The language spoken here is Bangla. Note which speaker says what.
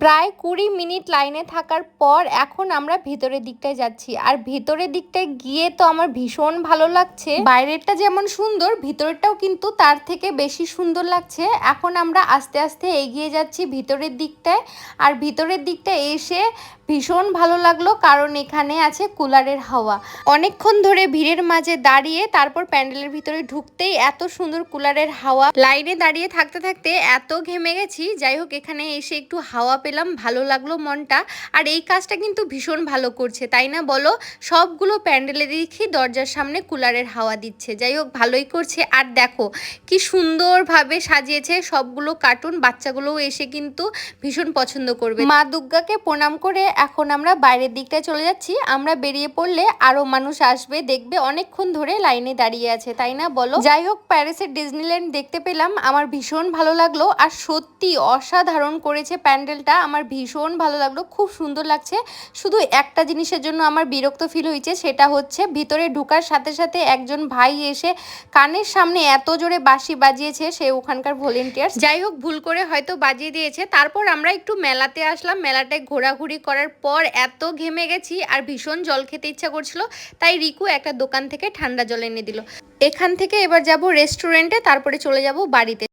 Speaker 1: প্রায় 20 মিনিট লাইনে থাকার পর এখন আমরা ভেতরের দিকটায় যাচ্ছি। আর ভেতরের দিকটায় গিয়ে তো আমার ভীষণ ভালো লাগছে। বাইরেরটা যেমন সুন্দর, ভিতরেরটাও কিন্তু তার থেকে বেশি সুন্দর লাগছে। এখন আমরা আস্তে আস্তে এগিয়ে যাচ্ছি ভিতরের দিকটায়। আর ভিতরের দিকটায় এসে ভীষণ ভালো লাগলো, কারণ এখানে আছে কুলারের হাওয়া। অনেকক্ষণ ধরে ভিড়ের মাঝে দাঁড়িয়ে তারপর প্যান্ডেলের ভিতরে ঢুকতেই এত সুন্দর কুলারের হাওয়া। লাইনে দাঁড়িয়ে থাকতে থাকতে এত ঘেমে গেছি। যাই হোক, এখানে এসে একটু হাওয়া পেলাম, ভালো লাগলো মনটা। আর এই কাজটা কিন্তু ভীষণ ভালো করছে, তাই না বলো? সবগুলো প্যান্ডেলে দেখি দরজার সামনে কুলারের হাওয়া দিচ্ছে। যাই হোক, ভালোই করছে। আর দেখো কি সুন্দরভাবে সাজিয়েছে সবগুলো কার্টুন। বাচ্চাগুলোও এসে কিন্তু ভীষণ পছন্দ করবে। মা দুর্গাকে প্রণাম করে এখন আমরা বাইরের দিকটায় চলে যাচ্ছি। আমরা বেরিয়ে পড়লে আরো মানুষ আসবে, দেখবে অনেকক্ষণ ধরে লাইনে দাঁড়িয়ে আছে, তাই না বলো? যাই হোক, প্যারিসের ডিজনিল্যান্ড দেখতে পেলাম, আমার ভীষণ ভালো লাগলো। আর সত্যি অসাধারণ করেছে প্যান্ডেলটা, আমার ভীষণ ভালো লাগলো, খুব সুন্দর লাগছে। শুধু একটা জিনিসের জন্য আমার বিরক্ত ফিল হয়েছে, সেটা হচ্ছে ভিতরে ঢোকার সাথে সাথে একজন ভাই এসে কানের সামনে এত জোরে বাঁশি বাজিয়েছে, সে ওখানকার ভলেন্টিয়ার। যাই হোক, ভুল করে হয়তো বাজিয়ে দিয়েছে। তারপর আমরা একটু মেলাতে আসলাম। মেলাটায় ঘোরাঘুরি করার পর এত ঘেমে গেছি আর ভীষণ জল খেতে ইচ্ছা করছিল, তাই রিকু একটা দোকান থেকে ঠান্ডা জল এনে দিল। এখান থেকে এবার যাব রেস্টুরেন্টে, তারপরে চলে যাব বাড়িতে।